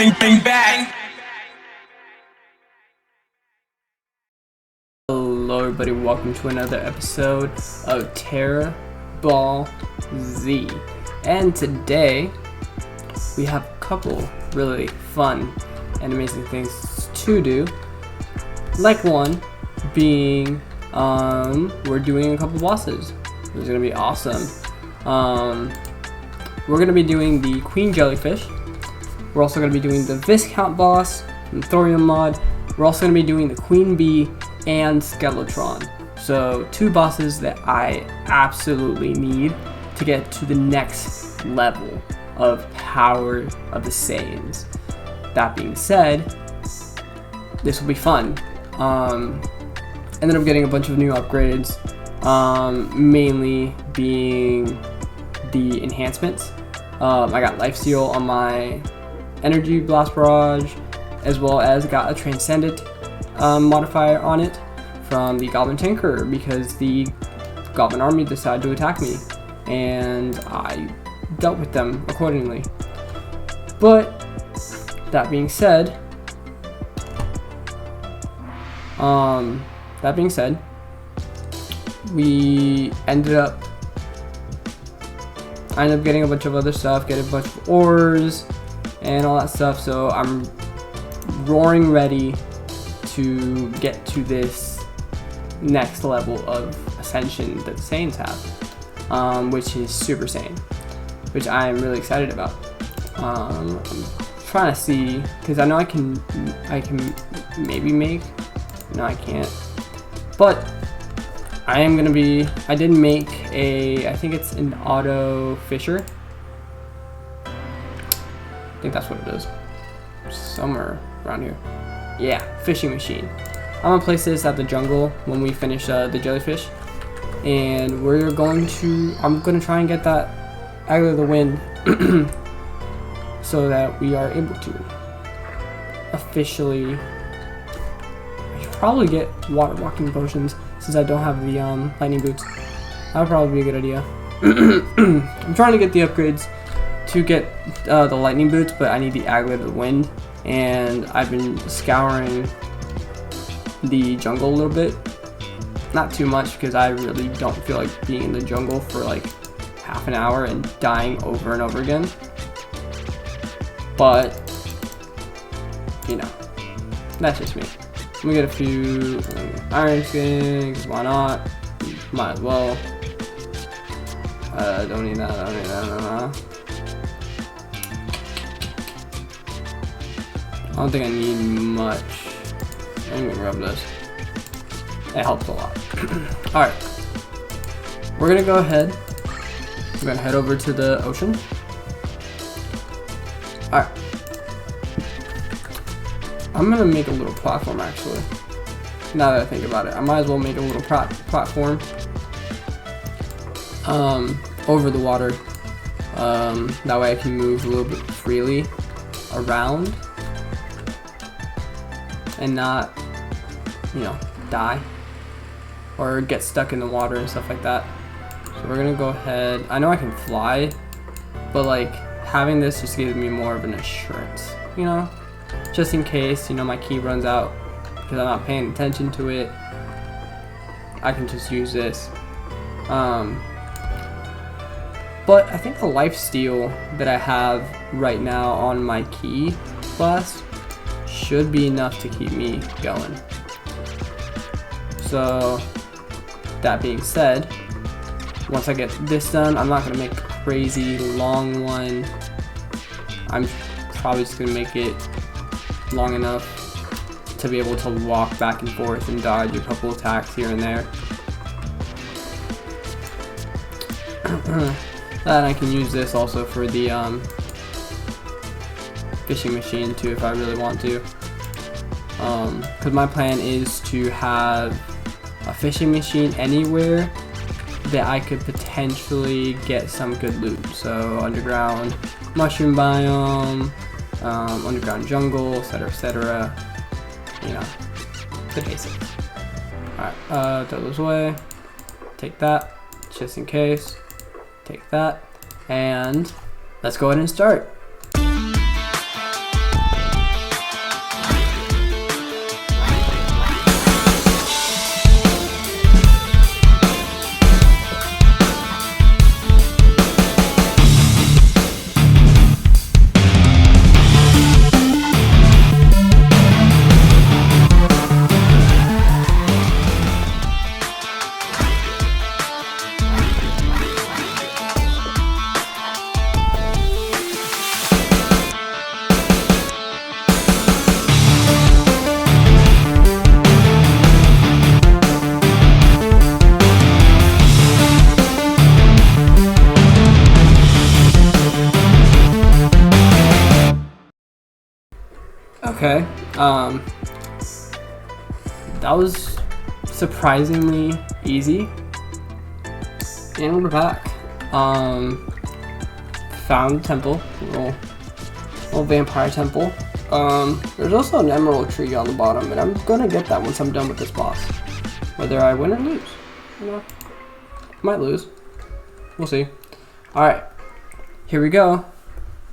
bang back. Hello everybody, welcome to another episode of Terraball Z. And today we have a couple really fun and amazing things to do. Like one being we're doing a couple bosses. It's gonna be awesome. We're gonna be doing the Queen Jellyfish. We're also gonna be doing the Viscount boss from Thorium mod. We're also gonna be doing the Queen Bee and Skeletron. So two bosses that I absolutely need to get to the next level of power of the Saiyans. That being said, this will be fun. Ended up getting a bunch of new upgrades, mainly being the enhancements. I got Lifesteal on my Energy Blast Barrage, as well as got a Transcendent modifier on it from the Goblin Tinker because the Goblin Army decided to attack me, and I dealt with them accordingly. But that being said, I ended up getting a bunch of other stuff, getting a bunch of ores and all that stuff, so I'm roaring ready to get to this next level of ascension that the Saiyans have, which is Super Saiyan, which I am really excited about. I'm trying to see, because I know I can maybe make, no I can't, but I did make I think it's an auto fisher. I think that's what it is. Somewhere around here. Yeah, fishing machine. I'm gonna place this at the jungle when we finish the jellyfish. And I'm gonna try and get that out of the wind so that we are able to officially, I should probably get water walking potions since I don't have the lightning boots. That would probably be a good idea. I'm trying to get the upgrades to get the lightning boots, but I need the aglet of the wind, and I've been scouring the jungle a little bit. Not too much, because I really don't feel like being in the jungle for like half an hour and dying over and over again. But, you know, that's just me. Let me get a few iron skins, why not? Might as well. Don't need that, no. I don't think I need much. I'm gonna grab this. It helps a lot. Alright. We're gonna go ahead. We're gonna head over to the ocean. Alright. I'm gonna make a little platform actually. Now that I think about it, I might as well make a little platform over the water. That way I can move a little bit freely around and not, you know, die or get stuck in the water and stuff like that. So we're gonna go ahead. I know I can fly, but like having this just gives me more of an assurance, you know, just in case, you know, my key runs out because I'm not paying attention to it. I can just use this. But I think the lifesteal that I have right now on my key blast should be enough to keep me going. So that being said, once I get this done, I'm not gonna make a crazy long one. I'm probably just gonna make it long enough to be able to walk back and forth and dodge a couple attacks here and there. And I can use this also for the fishing machine too if I really want to. Because my plan is to have a fishing machine anywhere that I could potentially get some good loot. So underground mushroom biome, underground jungle, etc. You know, the basics. Alright, throw those away. Take that, just in case. Take that, and let's go ahead and start. Okay. That was surprisingly easy. And we're back. Found the temple, little vampire temple. There's also an emerald tree on the bottom, and I'm gonna get that once I'm done with this boss. Whether I win or lose, you know, might lose. We'll see. All right, here we go.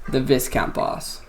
The Viscount boss.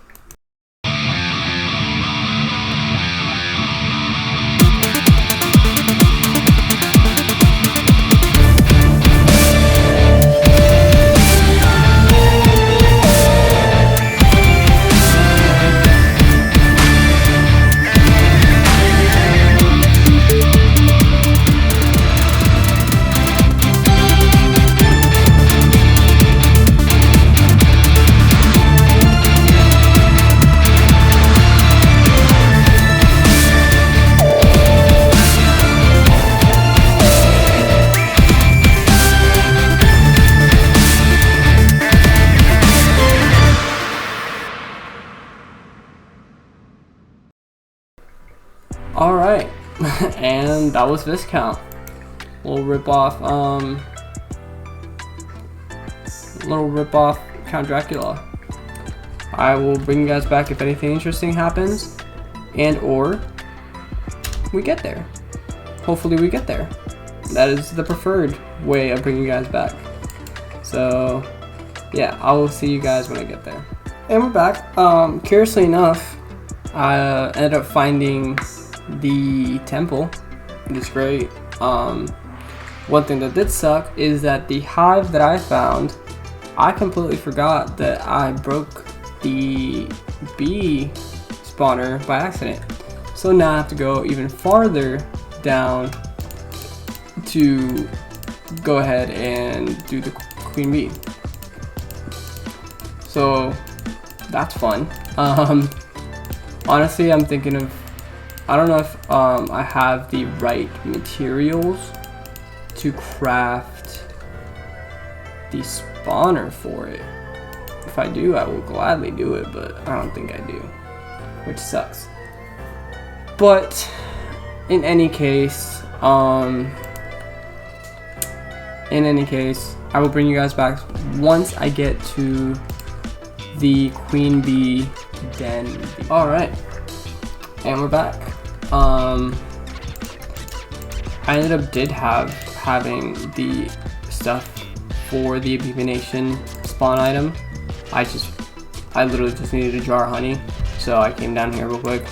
Alright, and that was Viscount. Little rip off Count Dracula. I will bring you guys back if anything interesting happens, and or we get there. Hopefully we get there. That is the preferred way of bringing you guys back. So yeah, I will see you guys when I get there. And we're back. Curiously enough, I ended up finding the temple. It's great. One thing that did suck is that the hive that I found, I completely forgot that I broke the bee spawner by accident. So now I have to go even farther down to go ahead and do the queen bee. So that's fun. Honestly, I'm thinking of, I don't know if I have the right materials to craft the spawner for it. If I do, I will gladly do it, but I don't think I do, which sucks. But in any case, I will bring you guys back once I get to the queen bee den. All right, and we're back. I ended up having the stuff for the abomination spawn item. I literally just needed a jar of honey, so I came down here real quick,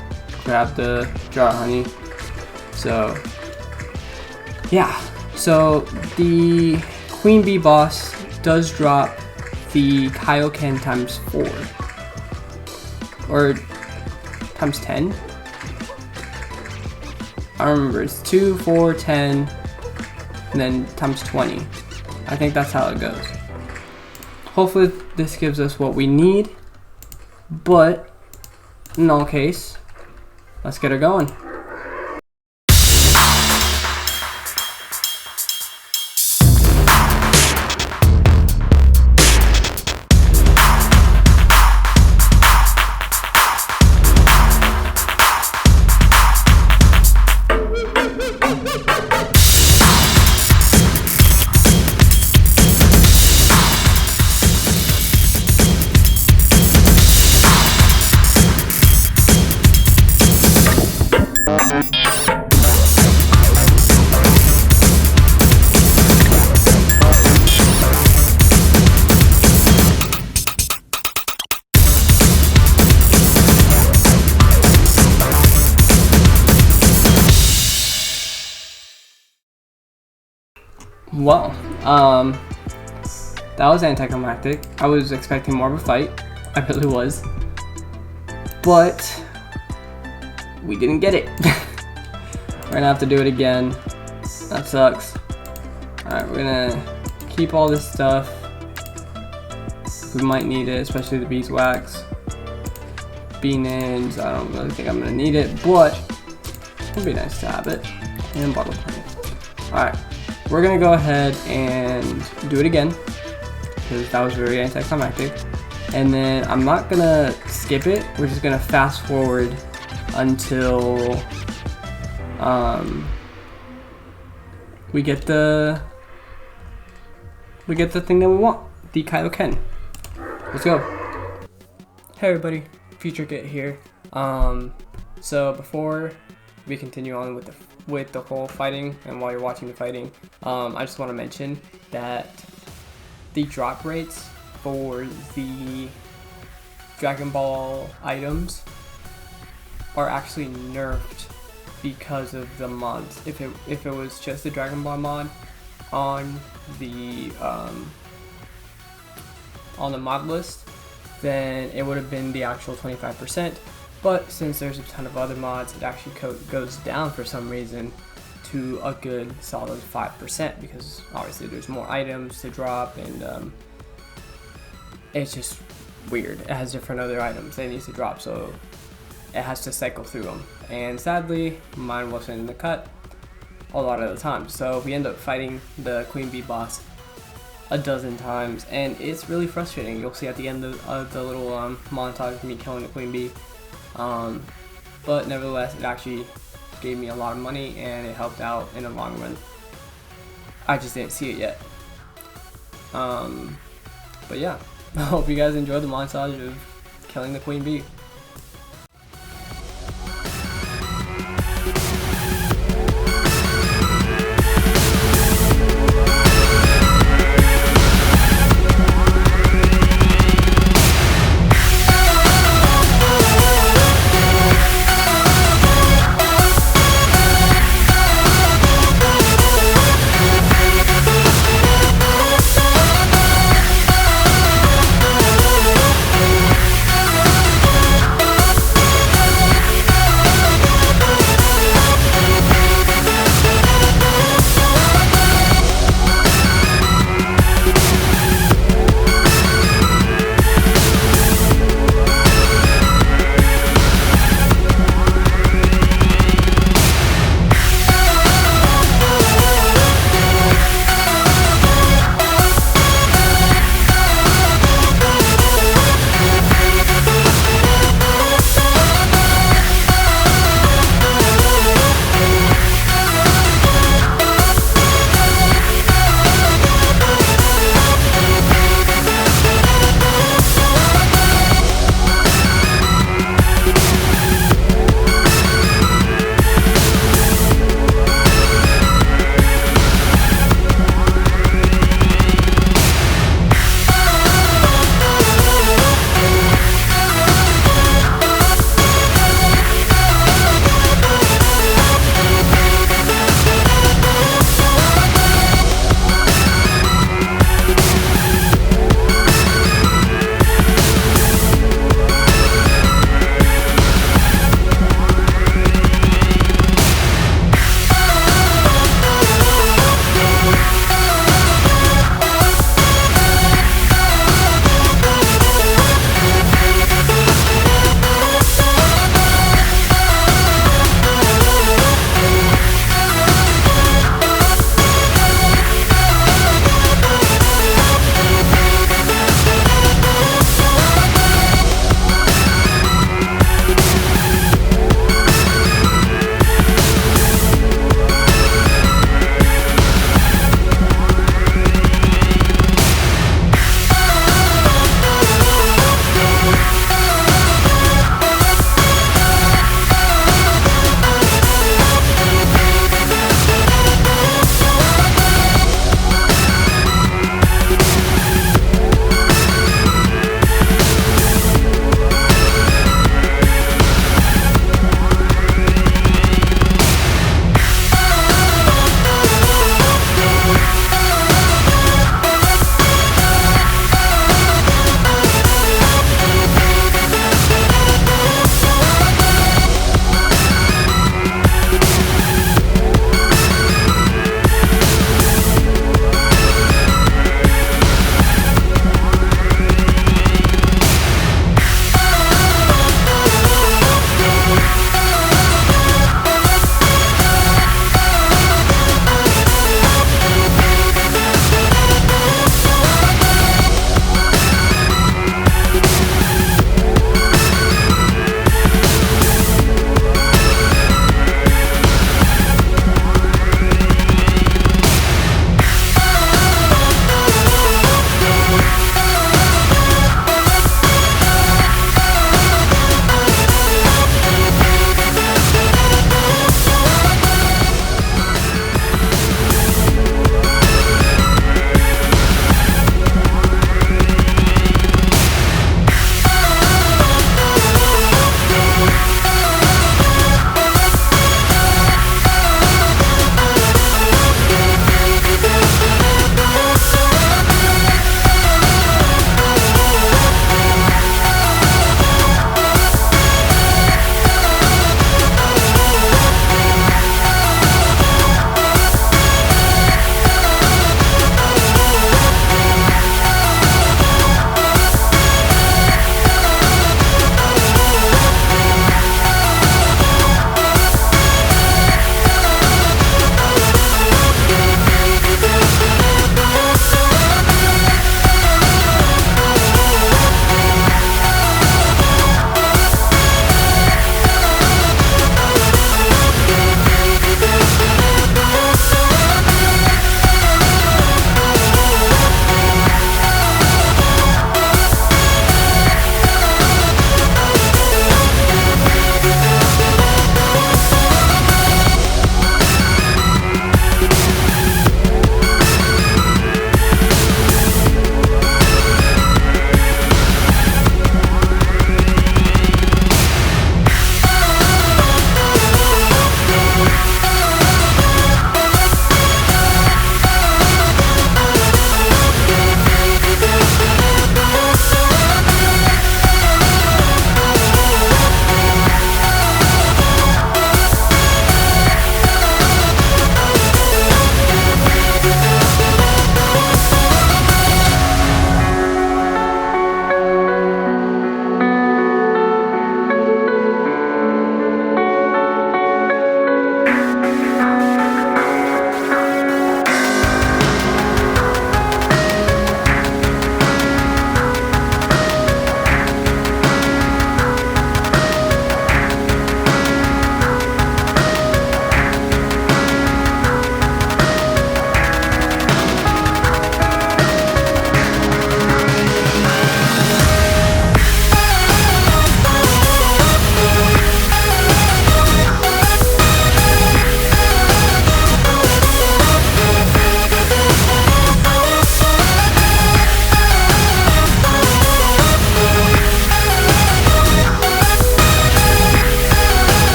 grabbed the jar of honey. So yeah, so the queen bee boss does drop the Kaioken times 4 or times 10. I don't remember, it's 2, 4, 10, and then times 20. I think that's how it goes. Hopefully this gives us what we need, but in all case, let's get her going. Well, that was anticlimactic. I was expecting more of a fight. I really was. But we didn't get it. We're gonna have to do it again. That sucks. Alright, we're gonna keep all this stuff. We might need it, especially the beeswax. Bee names, I don't really think I'm gonna need it, but it'd be nice to have it. And bottle honey. Alright. We're gonna go ahead and do it again because that was very anticlimactic, and then I'm not gonna skip it. We're just gonna fast forward until we get the thing that we want, the Kaioken. Let's go. Hey everybody, Future Kit here. So before we continue on with the whole fighting, and while you're watching the fighting, I just want to mention that the drop rates for the Dragon Ball items are actually nerfed because of the mods. If it was just the Dragon Ball mod on the mod list, then it would have been the actual 25%. But since there's a ton of other mods, it actually goes down for some reason to a good solid 5%, because obviously there's more items to drop, and it's just weird. It has different other items that it needs to drop, so it has to cycle through them. And sadly, mine wasn't in the cut a lot of the time, so we end up fighting the Queen Bee boss a dozen times, and it's really frustrating. You'll see at the end of the little montage of me killing the Queen Bee. But nevertheless, it actually gave me a lot of money, and it helped out in the long run. I just didn't see it yet. But yeah, I hope you guys enjoyed the montage of killing the Queen Bee.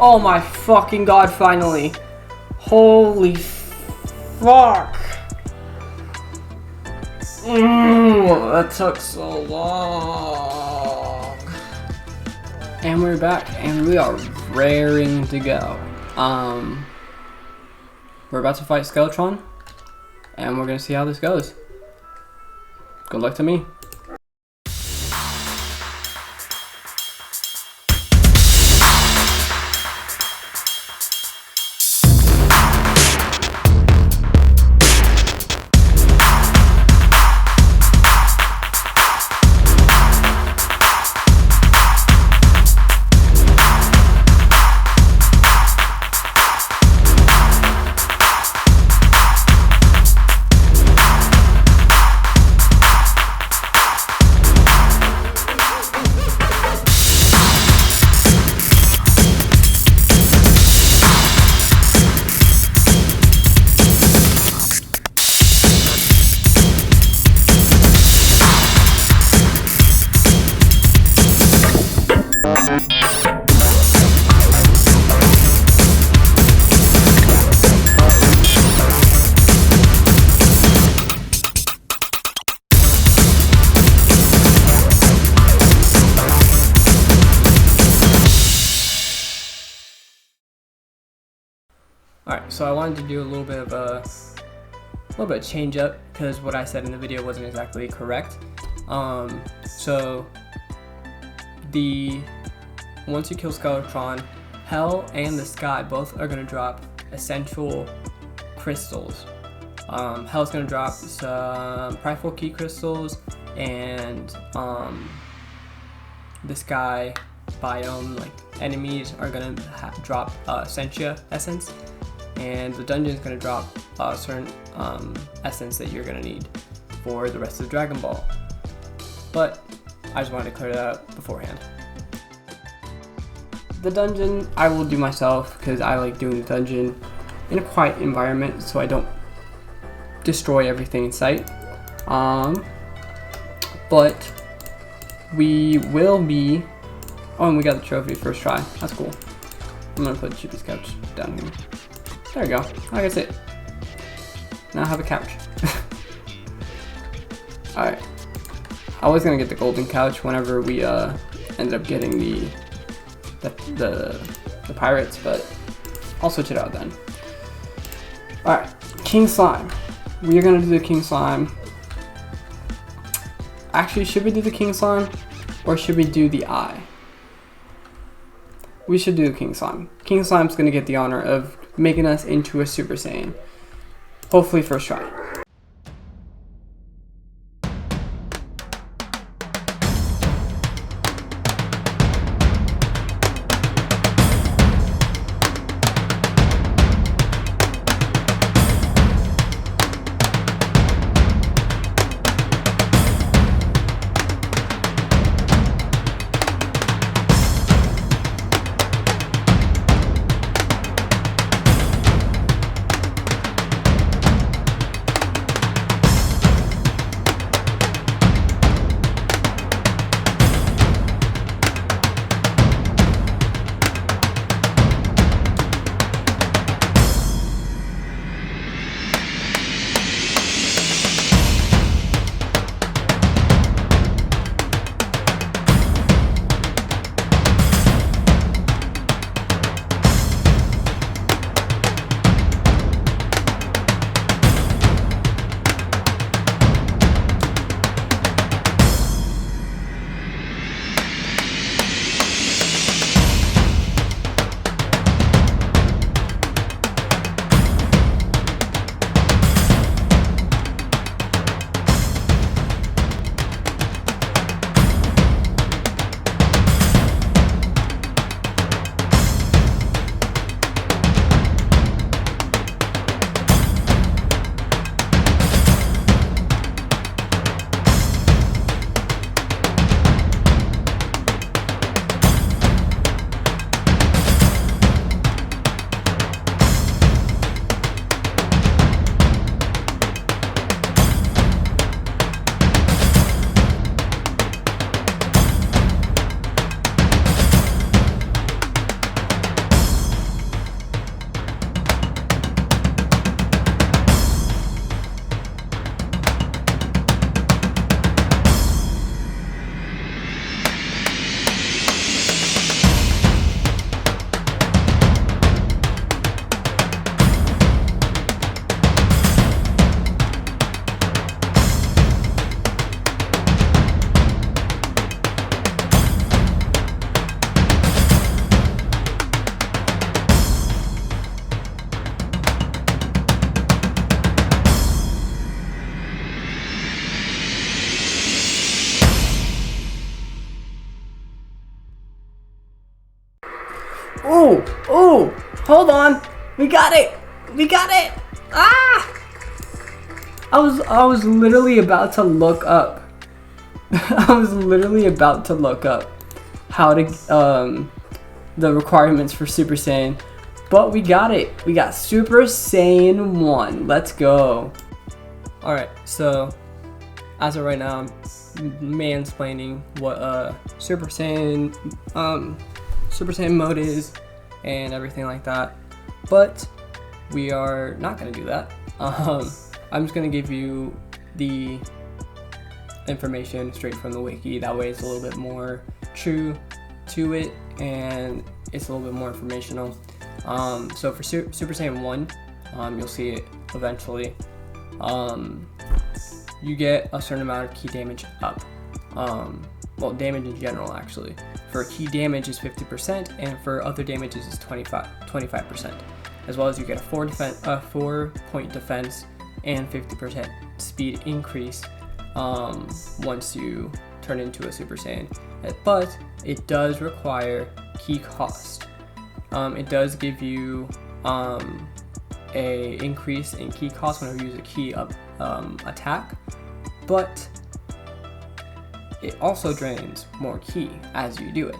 Oh my fucking god, finally. Holy fuck. That took so long. And we're back, and we are raring to go. We're about to fight Skeletron, and we're gonna see how this goes. Good luck to me. Alright, so I wanted to do a little bit of change up because what I said in the video wasn't exactly correct. So once you kill Skeletron, Hell and the Sky both are gonna drop essential crystals. Hell's gonna drop some prideful key crystals, and the Sky biome, like enemies, are gonna drop Sentia essence. And the dungeon is going to drop a certain essence that you're going to need for the rest of Dragon Ball. But I just wanted to clear that up beforehand. The dungeon I will do myself because I like doing the dungeon in a quiet environment so I don't destroy everything in sight. But we will be... Oh, and we got the trophy first try. That's cool. I'm going to put Chippy's couch down here. There we go. Like I said. Now I have a couch. Alright. I was gonna get the golden couch whenever we ended up getting the pirates, but I'll switch it out then. Alright. King Slime. We are gonna do the King Slime. Actually, should we do the King Slime? Or should we do the Eye? We should do the King Slime. King Slime's gonna get the honor of making us into a Super Saiyan. Hopefully first try. Oh, oh, hold on. We got it. We got it. Ah! I was literally about to look up. I was literally about to look up how to the requirements for Super Saiyan, but we got it. We got Super Saiyan 1. Let's go. All right, so as of right now, I'm mansplaining what Super Saiyan mode is and everything like that, but we are not gonna do that. I'm just gonna give you the information straight from the wiki. That way it's a little bit more true to it and it's a little bit more informational. So for Super Saiyan 1, you'll see it eventually. You get a certain amount of key damage up. Well, damage in general actually. For key damage is 50% and for other damages is 25%. As well as you get a 4-point defense and 50% speed increase once you turn into a Super Saiyan. But it does require key cost. It does give you a increase in key cost whenever you use a key attack, but it also drains more key as you do it.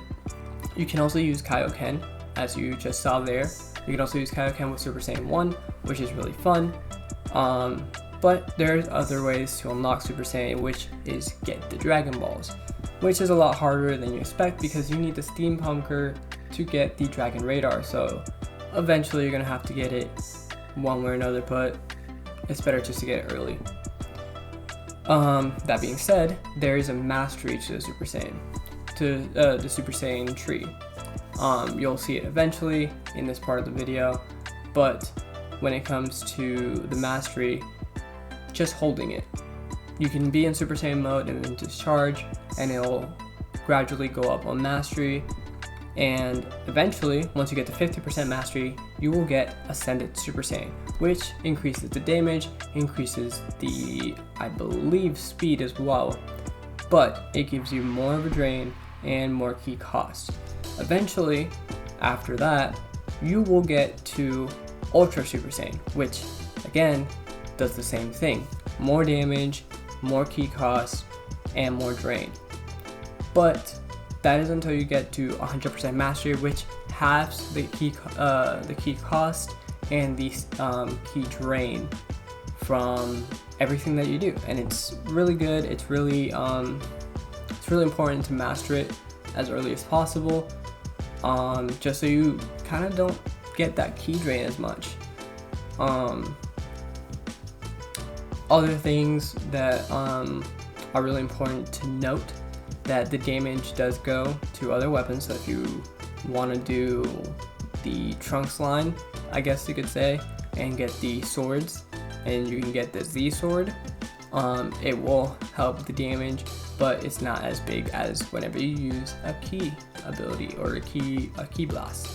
You can also use Kaioken, as you just saw there. You can also use Kaioken with Super Saiyan 1, which is really fun. But there's other ways to unlock Super Saiyan, which is get the Dragon Balls, which is a lot harder than you expect because you need the Steampunker to get the Dragon Radar. So eventually you're gonna have to get it one way or another, but it's better just to get it early. That being said, there is a mastery to the Super Saiyan, to the Super Saiyan tree. You'll see it eventually in this part of the video, but when it comes to the mastery, just holding it. You can be in Super Saiyan mode and then discharge, and it'll gradually go up on mastery, and eventually, once you get to 50% mastery, you will get Ascended Super Saiyan, which increases the damage, increases the, I believe, speed as well, but it gives you more of a drain and more key cost. Eventually, after that, you will get to Ultra Super Saiyan, which, again, does the same thing. More damage, more key cost, and more drain. But that is until you get to 100% mastery, which halves the key cost and the key drain from everything that you do. And it's really good. It's really important to master it as early as possible, just so you kind of don't get that key drain as much. Other things that are really important to note, that the damage does go to other weapons. So if you want to do the Trunks line, I guess you could say, and get the swords, and you can get the Z sword, it will help the damage, but it's not as big as whenever you use a key ability or a key blast.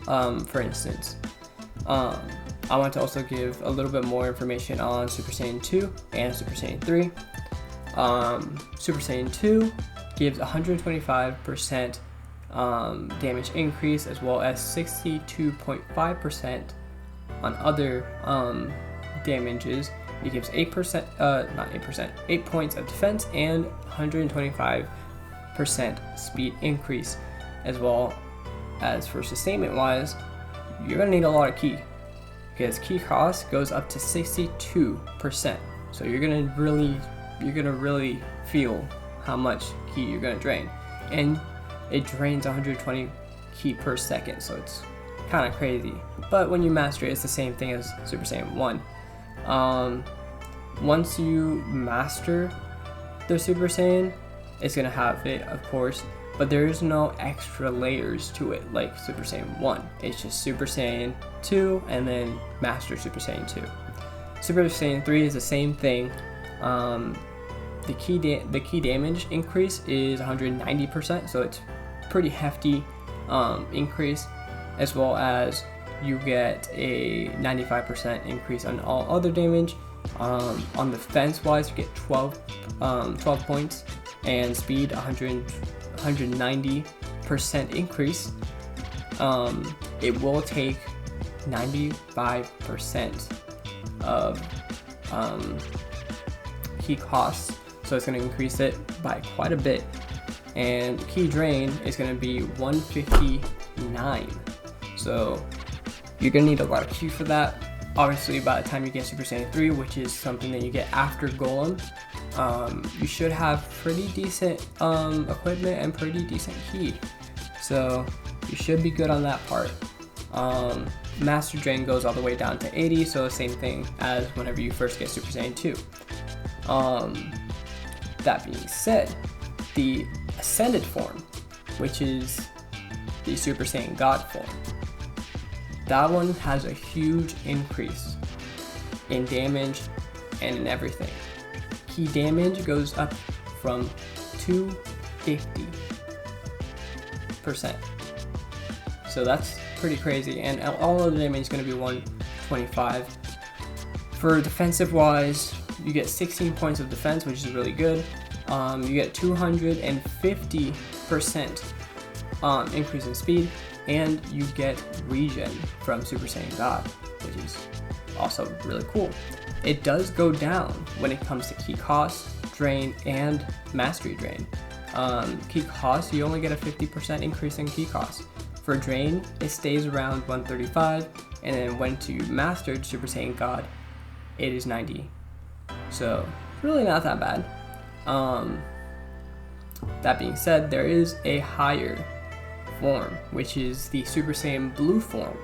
For instance, I want to also give a little bit more information on Super Saiyan 2 and Super Saiyan 3. Super Saiyan 2 gives 125% damage increase, as well as 62.5% on other damages. It gives 8 points of defense and 125% speed increase, as well as for sustainment wise, you're gonna need a lot of key, because key cost goes up to 62%. So you're gonna really feel how much key you're gonna drain, and it drains 120 key per second, so it's kind of crazy. But when you master it, it's the same thing as Super Saiyan 1. Once you master the Super Saiyan, it's gonna have it, of course, but there's no extra layers to it like Super Saiyan 1. It's just Super Saiyan 2 and then Master Super Saiyan 2. Super Saiyan 3 is the same thing. The key damage increase is 190%, so it's pretty hefty increase, as well as you get a 95% increase on all other damage. On defense wise, you get 12 points, and speed 190% increase. it will take 95% of key costs, so it's going to increase it by quite a bit. And key drain is going to be 159, so you're going to need a lot of key for that. Obviously, by the time you get Super Saiyan 3, which is something that you get after Golem, you should have pretty decent equipment and pretty decent key, so you should be good on that part. Master Drain goes all the way down to 80, so the same thing as whenever you first get Super Saiyan 2. That being said, the Ascended form, which is the Super Saiyan God form, that one has a huge increase in damage and in everything. Key damage goes up from 250%. So that's pretty crazy, and all of the damage is going to be 125. For defensive wise, you get 16 points of defense, which is really good. You get 250% increase in speed, and you get regen from Super Saiyan God, which is also really cool. It does go down when it comes to key cost, drain, and mastery drain. Key cost, you only get a 50% increase in key cost. For drain, it stays around 135, and then when to mastered Super Saiyan God, it is 90. So really not that bad. That being said, there is a higher form, which is the Super Saiyan Blue form,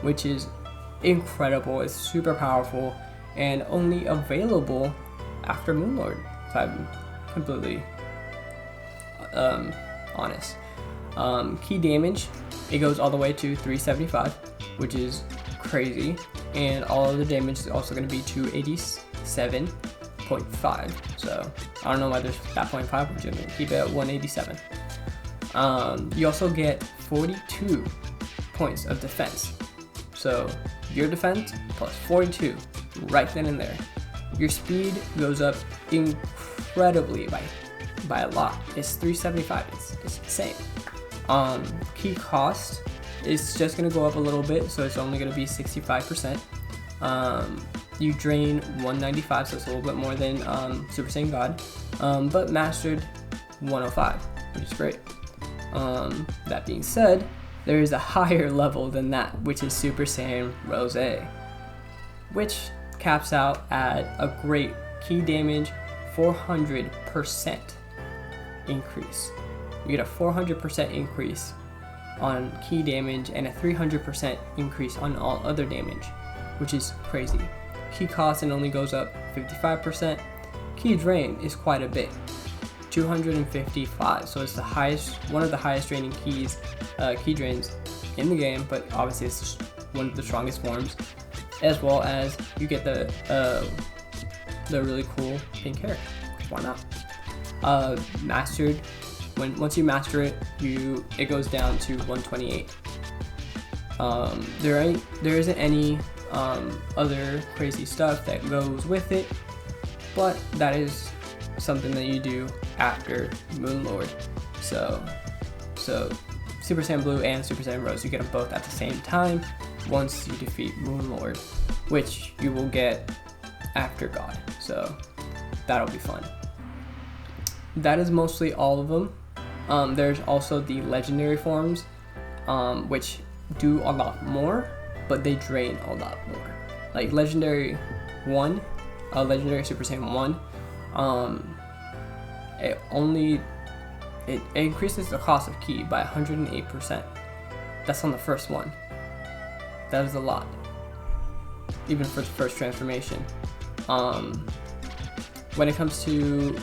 which is incredible. It's super powerful and only available after Moonlord, if I'm completely honest. Key damage, it goes all the way to 375, which is crazy, and all of the damage is also going to be 287.5. So I don't know why there's that 0.5, we're just going to keep it at 187. You also get 42 points of defense. So your defense plus 42 right then and there. Your speed goes up incredibly by a lot. It's 375. It's insane. Key cost is just going to go up a little bit, so it's only going to be 65%. You drain 195, so it's a little bit more than Super Saiyan God, but mastered 105, which is great. That being said, there is a higher level than that, which is Super Saiyan Rose, which caps out at a great key damage 400% increase. You get a 400% increase on key damage and a 300% increase on all other damage, which is crazy. Key cost, it only goes up 55%. Key drain is quite a bit, 255. So it's the highest, one of the highest draining key drains in the game, but obviously it's just one of the strongest forms, as well as you get the really cool pink hair. Why not? Mastered. Once you master it, it goes down to 128. There isn't any other crazy stuff that goes with it, but that is something that you do after Moonlord. So Super Saiyan Blue and Super Saiyan Rose, you get them both at the same time once you defeat Moonlord, which you will get after God. So that'll be fun. That is mostly all of them. There's also the legendary forms, which do a lot more, but they drain a lot more. Like legendary 1, legendary Super Saiyan 1, it increases the cost of ki by 108%. That's on the first one. That is a lot, even for the first transformation. When it comes to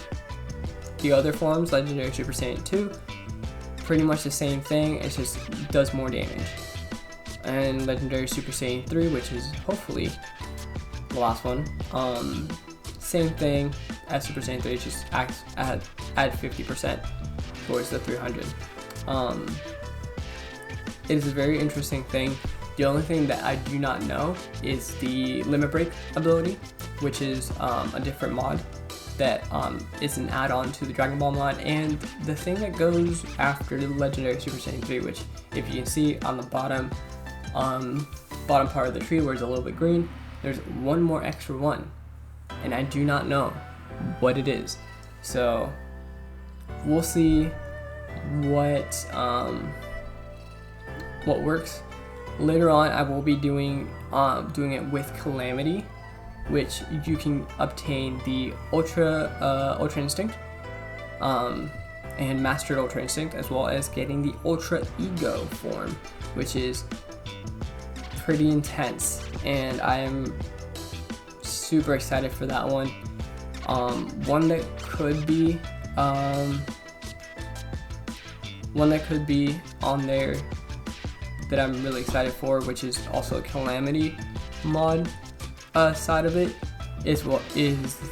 the other forms, legendary Super Saiyan 2, pretty much the same thing, it just does more damage. And legendary Super Saiyan 3, which is hopefully the last one, same thing as Super Saiyan 3, just add 50% towards the 300. It is a very interesting thing. The only thing that I do not know is the limit break ability, which is a different mod that is an add-on to the Dragon Ball mod, and the thing that goes after the legendary Super Saiyan 3, which if you can see on the bottom part of the tree where it's a little bit green, there's one more extra one, and I do not know what it is. So we'll see what works. Later on, I will be doing it with Calamity, which you can obtain the Ultra Instinct and Mastered Ultra Instinct, as well as getting the Ultra Ego form, which is pretty intense, and I am super excited for that one. One that could be on there that I'm really excited for, which is also a Calamity mod side of it, is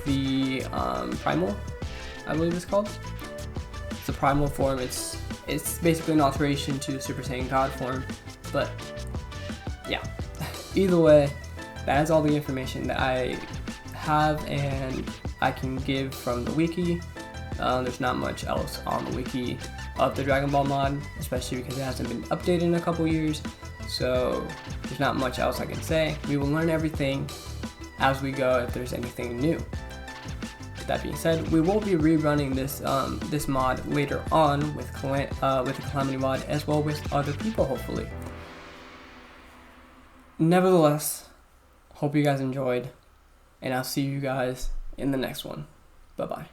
the Primal, I believe it's called. It's a Primal form. It's basically an alteration to the Super Saiyan God form, but yeah. Either way, that is all the information that I have and I can give from the wiki. There's not much else on the wiki of the Dragon Ball mod, especially because it hasn't been updated in a couple years, so there's not much else I can say. We will learn everything as we go if there's anything new. That being said, we will be rerunning this mod later on with the Calamity mod, as well with other people, hopefully. Nevertheless, hope you guys enjoyed, and I'll see you guys in the next one. Bye bye.